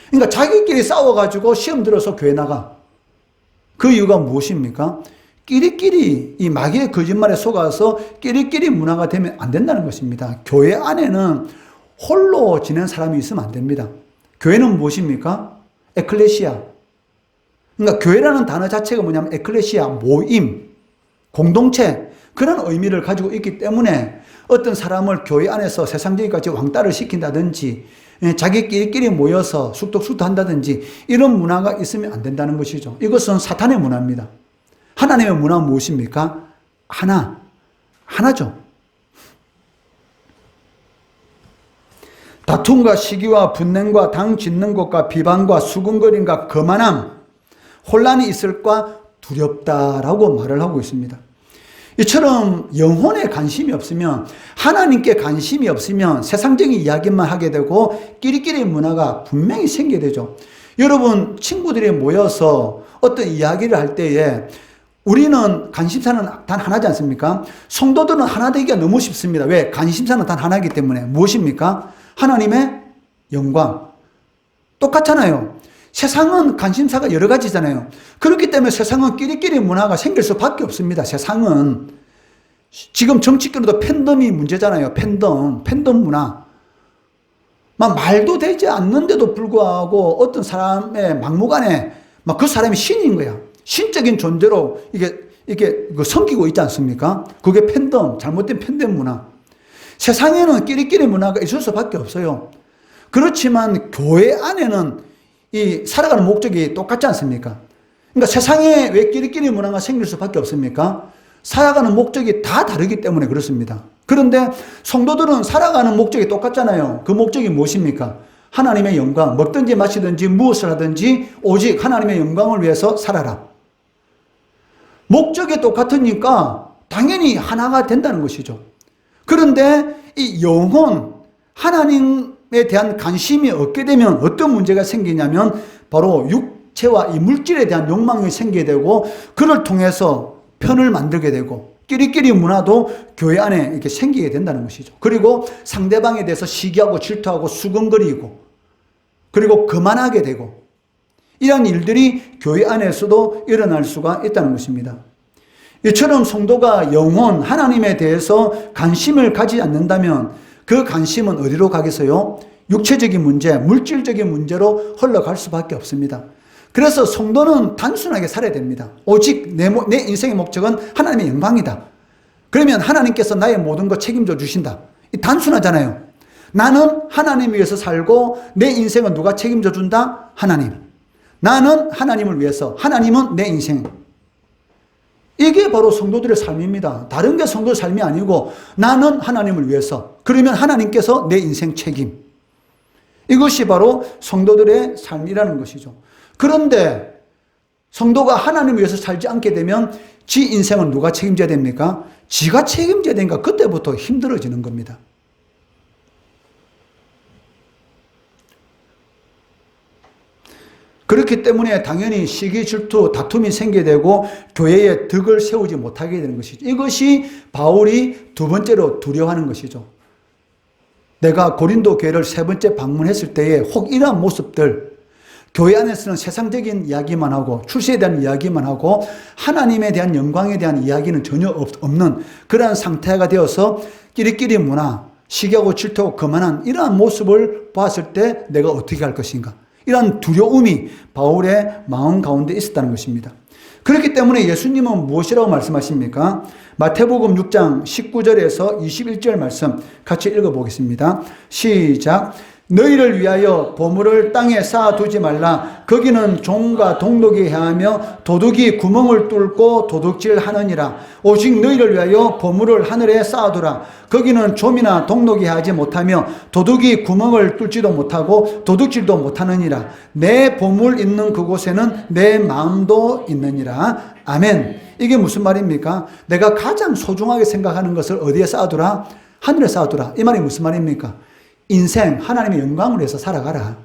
그러니까 자기끼리 싸워가지고 시험 들어서 교회 나가. 그 이유가 무엇입니까? 끼리끼리 이 마귀의 거짓말에 속아서 끼리끼리 문화가 되면 안 된다는 것입니다. 교회 안에는 홀로 지낸 사람이 있으면 안 됩니다. 교회는 무엇입니까? 에클레시아. 그러니까 교회라는 단어 자체가 뭐냐면 에클레시아, 모임, 공동체, 그런 의미를 가지고 있기 때문에 어떤 사람을 교회 안에서 세상적이까지 왕따를 시킨다든지 자기끼리 모여서 숙덕숙덕한다든지 이런 문화가 있으면 안 된다는 것이죠. 이것은 사탄의 문화입니다. 하나님의 문화는 무엇입니까? 하나죠. 다툼과 시기와 분냉과 당 짓는 것과 비방과 수군거림과 거만함, 혼란이 있을까 두렵다라고 말을 하고 있습니다. 이처럼 영혼에 관심이 없으면, 하나님께 관심이 없으면 세상적인 이야기만 하게 되고 끼리끼리 문화가 분명히 생기게 되죠. 여러분, 친구들이 모여서 어떤 이야기를 할 때에 우리는 관심사는 단 하나지 않습니까? 성도들은 하나 되기가 너무 쉽습니다. 왜? 관심사는 단 하나이기 때문에. 무엇입니까? 하나님의 영광. 똑같잖아요. 세상은 관심사가 여러 가지잖아요. 그렇기 때문에 세상은 끼리끼리 문화가 생길 수밖에 없습니다. 세상은. 지금 정치권에도 팬덤이 문제잖아요. 팬덤 문화. 막 말도 되지 않는데도 불구하고 어떤 사람의 막무가내 막 그 사람이 신인 거야. 신적인 존재로 이게 섬기고 있지 않습니까? 그게 팬덤, 잘못된 팬덤 문화. 세상에는 끼리끼리 문화가 있을 수밖에 없어요. 그렇지만 교회 안에는 이 살아가는 목적이 똑같지 않습니까? 그러니까 세상에 왜 끼리끼리 문화가 생길 수밖에 없습니까? 살아가는 목적이 다 다르기 때문에 그렇습니다. 그런데 성도들은 살아가는 목적이 똑같잖아요. 그 목적이 무엇입니까? 하나님의 영광, 먹든지 마시든지 무엇을 하든지 오직 하나님의 영광을 위해서 살아라. 목적이 똑같으니까 당연히 하나가 된다는 것이죠. 그런데 이 영혼, 하나님에 대한 관심이 없게 되면 어떤 문제가 생기냐면 바로 육체와 이 물질에 대한 욕망이 생기게 되고 그를 통해서 편을 만들게 되고 끼리끼리 문화도 교회 안에 이렇게 생기게 된다는 것이죠. 그리고 상대방에 대해서 시기하고 질투하고 수근거리고 그리고 거만하게 되고 이런 일들이 교회 안에서도 일어날 수가 있다는 것입니다. 이처럼 성도가 영혼, 하나님에 대해서 관심을 가지지 않는다면 그 관심은 어디로 가겠어요? 육체적인 문제, 물질적인 문제로 흘러갈 수밖에 없습니다. 그래서 성도는 단순하게 살아야 됩니다. 오직 내 인생의 목적은 하나님의 영광이다. 그러면 하나님께서 나의 모든 것 책임져 주신다. 단순하잖아요. 나는 하나님 위해서 살고 내 인생은 누가 책임져 준다? 하나님. 나는 하나님을 위해서, 하나님은 내 인생. 이게 바로 성도들의 삶입니다. 다른 게 성도의 삶이 아니고 나는 하나님을 위해서. 그러면 하나님께서 내 인생 책임. 이것이 바로 성도들의 삶이라는 것이죠. 그런데 성도가 하나님을 위해서 살지 않게 되면 지 인생은 누가 책임져야 됩니까? 지가 책임져야 되니까 그때부터 힘들어지는 겁니다. 그렇기 때문에 당연히 시기, 질투, 다툼이 생기게 되고 교회에 덕을 세우지 못하게 되는 것이죠. 이것이 바울이 두 번째로 두려워하는 것이죠. 내가 고린도 교회를 세 번째 방문했을 때에 혹 이러한 모습들, 교회 안에서는 세상적인 이야기만 하고 출세에 대한 이야기만 하고 하나님에 대한 영광에 대한 이야기는 전혀 없는 그러한 상태가 되어서 끼리끼리 문화, 시기하고 질투하고 거만한 이러한 모습을 봤을 때 내가 어떻게 할 것인가. 이런 두려움이 바울의 마음 가운데 있었다는 것입니다. 그렇기 때문에 예수님은 무엇이라고 말씀하십니까? 마태복음 6장 19절에서 21절 말씀 같이 읽어보겠습니다. 시작. 너희를 위하여 보물을 땅에 쌓아두지 말라. 거기는 종과 동독이 해하며 도둑이 구멍을 뚫고 도둑질하느니라. 오직 너희를 위하여 보물을 하늘에 쌓아두라. 거기는 좀이나 동독이 하지 못하며 도둑이 구멍을 뚫지도 못하고 도둑질도 못하느니라. 내 보물 있는 그곳에는 내 마음도 있느니라. 아멘. 이게 무슨 말입니까? 내가 가장 소중하게 생각하는 것을 어디에 쌓아두라? 하늘에 쌓아두라. 이 말이 무슨 말입니까? 인생 하나님의 영광을 위해서 살아가라.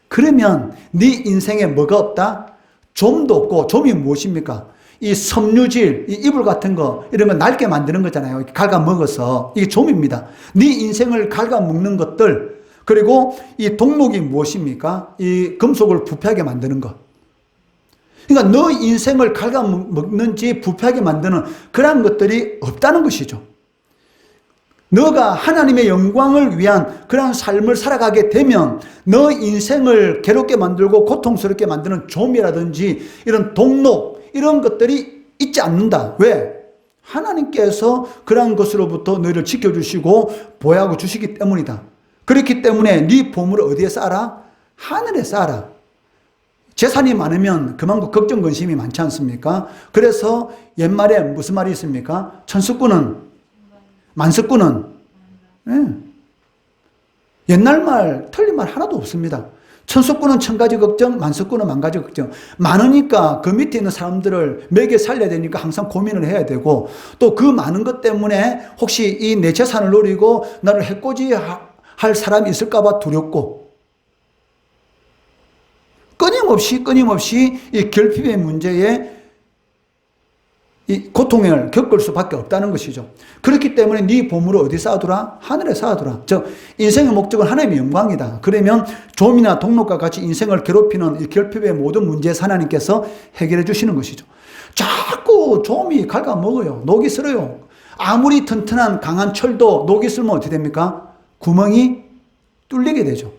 그러면 네 인생에 뭐가 없다? 좀도 없고, 좀이 무엇입니까? 이 섬유질, 이 이불 같은 거, 이런 거 낡게 만드는 거잖아요. 갉아 먹어서. 이게 좀입니다. 네 인생을 갉아 먹는 것들, 그리고 이 동목이 무엇입니까? 이 금속을 부패하게 만드는 것. 그러니까 너 인생을 갉아 먹는지 부패하게 만드는 그런 것들이 없다는 것이죠. 너가 하나님의 영광을 위한 그런 삶을 살아가게 되면 너 인생을 괴롭게 만들고 고통스럽게 만드는 좀이라든지 이런 동록, 이런 것들이 있지 않는다. 왜? 하나님께서 그런 것으로부터 너희를 지켜주시고 보호하고 주시기 때문이다. 그렇기 때문에 네 보물을 어디에 쌓아라? 하늘에 쌓아라. 재산이 많으면 그만큼 걱정 근심이 많지 않습니까? 그래서 옛말에 무슨 말이 있습니까? 천수꾼은 만석꾼은, 옛날 말, 틀린 말 하나도 없습니다. 천석꾼은 천 가지 걱정, 만석꾼은 만 가지 걱정. 많으니까 그 밑에 있는 사람들을 먹여 살려야 되니까 항상 고민을 해야 되고, 또 그 많은 것 때문에 혹시 이 내 재산을 노리고 나를 해코지 할 사람이 있을까봐 두렵고, 끊임없이 이 결핍의 문제에 이 고통을 겪을 수밖에 없다는 것이죠. 그렇기 때문에 네 보물을 어디 쌓아두라? 하늘에 쌓아두라. 즉 인생의 목적은 하나님의 영광이다. 그러면 좀이나 동록과 같이 인생을 괴롭히는 이 결핍의 모든 문제에서 하나님께서 해결해 주시는 것이죠. 자꾸 좀이 갉아먹어요. 녹이 슬어요. 아무리 튼튼한 강한 철도 녹이 슬면 어떻게 됩니까? 구멍이 뚫리게 되죠.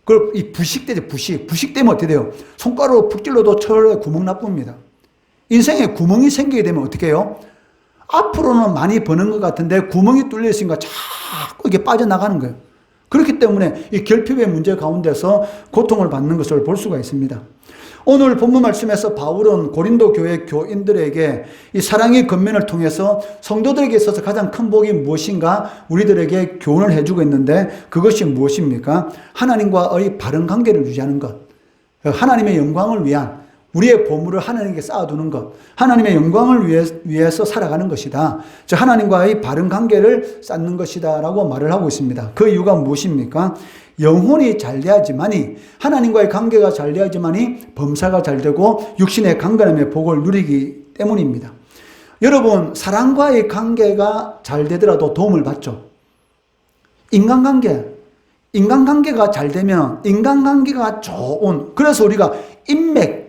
그걸 이 부식되죠. 부식되면 어떻게 돼요? 손가락으로 푹 찔러도 철에 구멍 나쁩니다. 인생에 구멍이 생기게 되면 어떻게 해요? 앞으로는 많이 버는 것 같은데 구멍이 뚫려 있으니까 자꾸 이게 빠져나가는 거예요. 그렇기 때문에 이 결핍의 문제 가운데서 고통을 받는 것을 볼 수가 있습니다. 오늘 본문 말씀에서 바울은 고린도 교회 교인들에게 이 사랑의 권면을 통해서 성도들에게 있어서 가장 큰 복이 무엇인가 우리들에게 교훈을 해주고 있는데, 그것이 무엇입니까? 하나님과의 바른 관계를 유지하는 것, 하나님의 영광을 위한 우리의 보물을 하나님께 쌓아두는 것, 하나님의 영광을 위해서 살아가는 것이다. 즉 하나님과의 바른 관계를 쌓는 것이다 라고 말을 하고 있습니다. 그 이유가 무엇입니까? 영혼이 잘 돼야지만이, 하나님과의 관계가 잘 돼야지만이 범사가 잘 되고 육신의 강건함의 복을 누리기 때문입니다. 여러분, 사랑과의 관계가 잘 되더라도 도움을 받죠. 인간관계가 잘 되면, 인간관계가 좋은, 그래서 우리가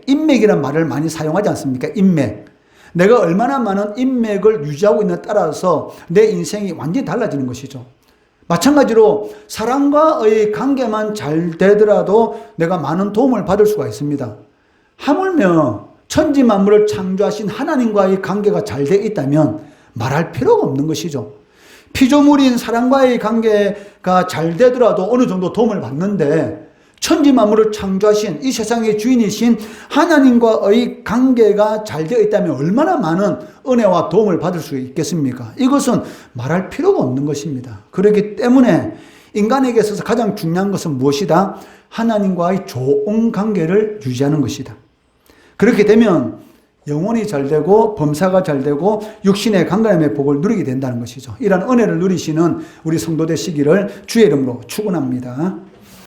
인맥이라는 말을 많이 사용하지 않습니까? 인맥. 내가 얼마나 많은 인맥을 유지하고 있느냐에 따라서 내 인생이 완전히 달라지는 것이죠. 마찬가지로 사랑과의 관계만 잘 되더라도 내가 많은 도움을 받을 수가 있습니다. 하물며 천지만물을 창조하신 하나님과의 관계가 잘 돼 있다면 말할 필요가 없는 것이죠. 피조물인 사랑과의 관계가 잘 되더라도 어느 정도 도움을 받는데, 천지만물을 창조하신 이 세상의 주인이신 하나님과의 관계가 잘 되어 있다면 얼마나 많은 은혜와 도움을 받을 수 있겠습니까? 이것은 말할 필요가 없는 것입니다. 그렇기 때문에 인간에게 있어서 가장 중요한 것은 무엇이다? 하나님과의 좋은 관계를 유지하는 것이다. 그렇게 되면 영혼이 잘 되고 범사가 잘 되고 육신의 강건함의 복을 누리게 된다는 것이죠. 이러한 은혜를 누리시는 우리 성도 되시기를 주의 이름으로 축원합니다.